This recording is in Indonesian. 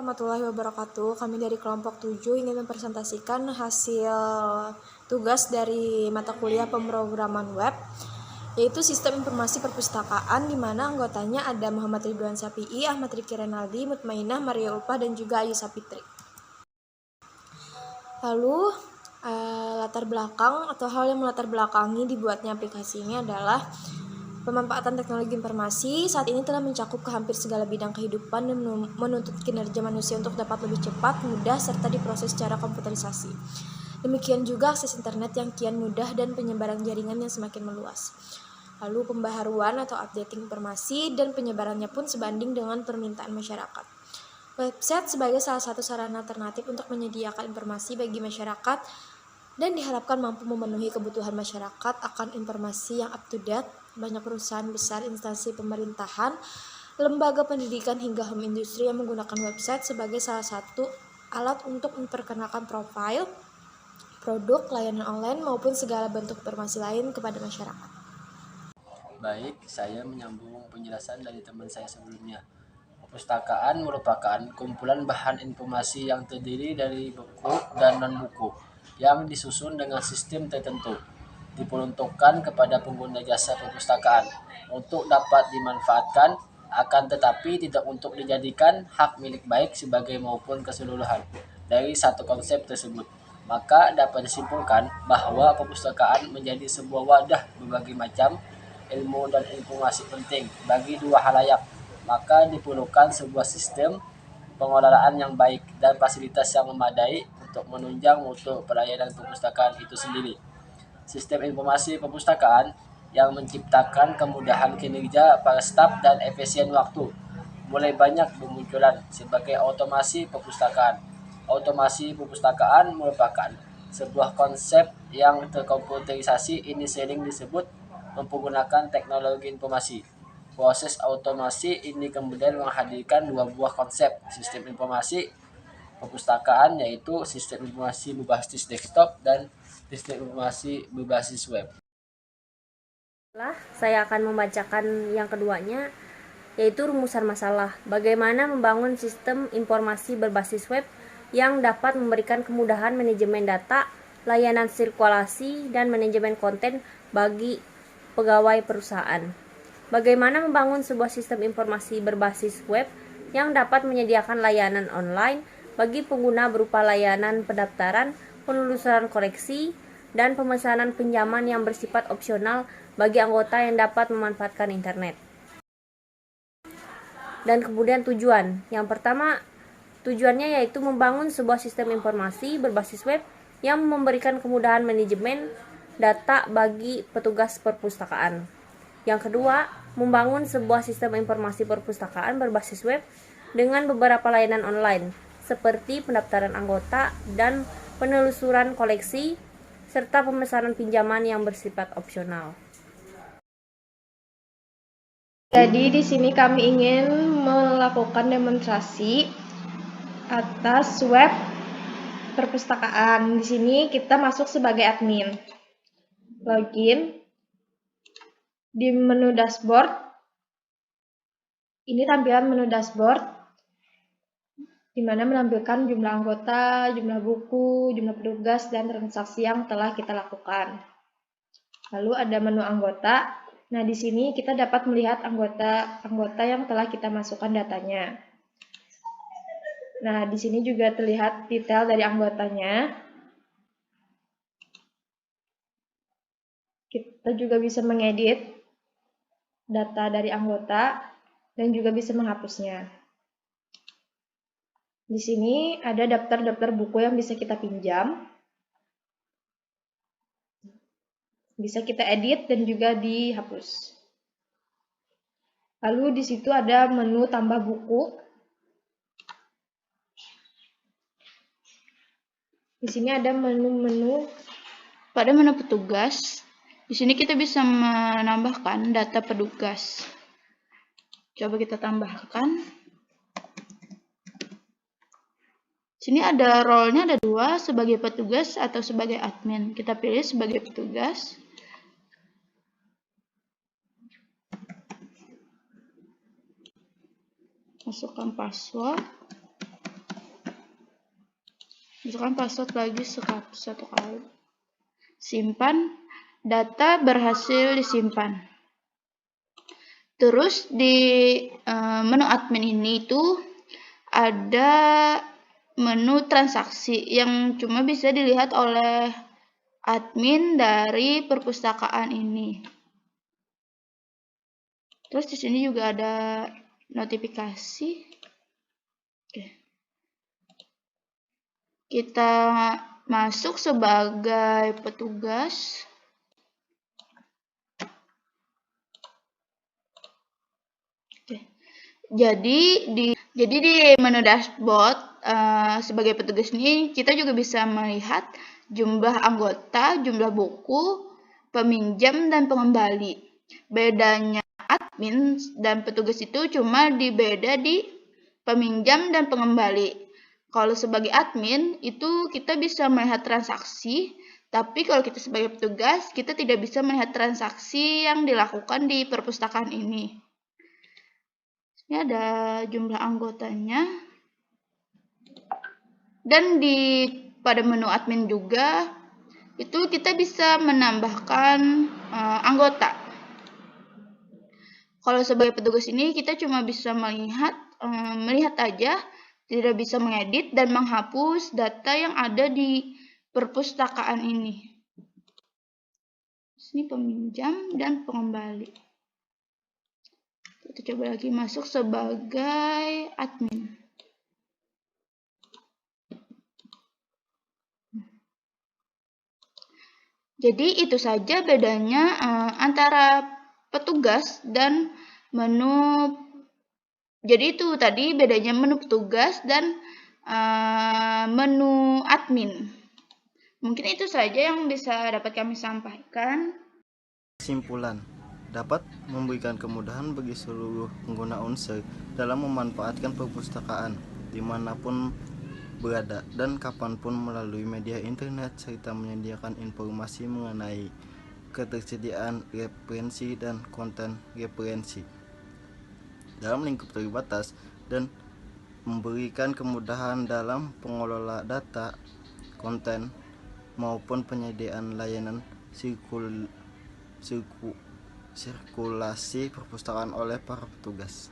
warahmatullahi wabarakatuh. Kami dari kelompok 7 ingin mempresentasikan hasil tugas dari mata kuliah pemrograman web, yaitu Sistem Informasi Perpustakaan, di mana anggotanya ada Muhammad Ridwan Sapi'i, Ahmad Riki Renaldi, Mutmainah, Maria Ulfa, dan juga Ayu Sapitri. Lalu, latar belakang atau hal yang melatar belakangi dibuatnya aplikasi ini adalah pemanfaatan teknologi informasi saat ini telah mencakup ke hampir segala bidang kehidupan dan menuntut kinerja manusia untuk dapat lebih cepat, mudah, serta diproses secara komputerisasi. Demikian juga akses internet yang kian mudah dan penyebaran jaringan yang semakin meluas. Lalu pembaharuan atau updating informasi dan penyebarannya pun sebanding dengan permintaan masyarakat. Website sebagai salah satu sarana alternatif untuk menyediakan informasi bagi masyarakat dan diharapkan mampu memenuhi kebutuhan masyarakat akan informasi yang up-to-date. Banyak perusahaan besar, instansi pemerintahan, lembaga pendidikan hingga home industry yang menggunakan website sebagai salah satu alat untuk memperkenalkan profil, produk, layanan online maupun segala bentuk informasi lain kepada masyarakat. Baik, saya menyambung penjelasan dari teman saya sebelumnya. Perpustakaan merupakan kumpulan bahan informasi yang terdiri dari buku dan non-buku yang disusun dengan sistem tertentu, diperuntukkan kepada pengguna jasa perpustakaan untuk dapat dimanfaatkan, akan tetapi tidak untuk dijadikan hak milik baik sebagai maupun keseluruhan dari satu konsep tersebut. Maka dapat disimpulkan bahwa perpustakaan menjadi sebuah wadah berbagai macam ilmu dan informasi penting bagi dua halayak. Maka diperlukan sebuah sistem pengelolaan yang baik dan fasilitas yang memadai untuk menunjang mutu pelayanan perpustakaan itu sendiri. Sistem informasi perpustakaan yang menciptakan kemudahan kinerja para staf dan efisien waktu mulai banyak bermunculan sebagai otomasi perpustakaan. Otomasi perpustakaan merupakan sebuah konsep yang terkomputerisasi, ini sering disebut menggunakan teknologi informasi. Proses otomasi ini kemudian menghadirkan dua buah konsep sistem informasi perpustakaan, yaitu sistem informasi berbasis desktop dan sistem informasi berbasis web. Saya akan membacakan yang keduanya, yaitu rumusan masalah. Bagaimana membangun sistem informasi berbasis web yang dapat memberikan kemudahan manajemen data, layanan sirkulasi, dan manajemen konten bagi pegawai perusahaan. Bagaimana membangun sebuah sistem informasi berbasis web yang dapat menyediakan layanan online bagi pengguna berupa layanan pendaftaran, penelusuran koleksi, dan pemesanan pinjaman yang bersifat opsional bagi anggota yang dapat memanfaatkan internet. Dan kemudian tujuan. Yang pertama, tujuannya yaitu membangun sebuah sistem informasi berbasis web yang memberikan kemudahan manajemen data bagi petugas perpustakaan. Yang kedua, membangun sebuah sistem informasi perpustakaan berbasis web dengan beberapa layanan online seperti pendaftaran anggota dan penelusuran koleksi serta pemesanan pinjaman yang bersifat opsional. Jadi di sini kami ingin melakukan demonstrasi atas web perpustakaan. Di sini kita masuk sebagai admin. Login di menu dashboard. Ini tampilan menu dashboard, di mana menampilkan jumlah anggota, jumlah buku, jumlah petugas, dan transaksi yang telah kita lakukan. Lalu ada menu anggota. Nah, di sini kita dapat melihat anggota yang telah kita masukkan datanya. Nah, di sini juga terlihat detail dari anggotanya. Kita juga bisa mengedit data dari anggota dan juga bisa menghapusnya. Di sini ada daftar-daftar buku yang bisa kita pinjam, bisa kita edit dan juga dihapus. Lalu di situ ada menu tambah buku. Di sini ada menu-menu. Pada menu petugas, di sini kita bisa menambahkan data petugas. Coba kita tambahkan. Sini ada role-nya, ada dua, sebagai petugas atau sebagai admin. Kita pilih sebagai petugas. Masukkan password. Masukkan password lagi satu kali. Simpan. Data berhasil disimpan. Terus di menu admin ini tuh ada menu transaksi yang cuma bisa dilihat oleh admin dari perpustakaan ini. Terus di sini juga ada notifikasi. Oke. Kita masuk sebagai petugas. Oke. Jadi di menu dashboard sebagai petugas ini kita juga bisa melihat jumlah anggota, jumlah buku, peminjam dan pengembali. Bedanya admin dan petugas itu cuma beda di peminjam dan pengembali. Kalau sebagai admin itu kita bisa melihat transaksi, tapi kalau kita sebagai petugas kita tidak bisa melihat transaksi yang dilakukan di perpustakaan ini. Ini ada jumlah anggotanya. Dan pada menu admin juga itu kita bisa menambahkan anggota. Kalau sebagai petugas ini kita cuma bisa melihat aja, tidak bisa mengedit dan menghapus data yang ada di perpustakaan ini. Ini peminjam dan pengembali. Kita coba lagi masuk sebagai admin. Jadi itu saja bedanya antara petugas dan menu. Jadi itu tadi bedanya menu petugas dan menu admin. Mungkin itu saja yang bisa dapat kami sampaikan. Kesimpulan, dapat memberikan kemudahan bagi seluruh pengguna Unsur dalam memanfaatkan perpustakaan dimanapun berada dan kapanpun melalui media internet, serta menyediakan informasi mengenai ketersediaan referensi dan konten referensi dalam lingkup terbatas dan memberikan kemudahan dalam pengelola data, konten, maupun penyediaan layanan sirkulasi perpustakaan oleh para petugas.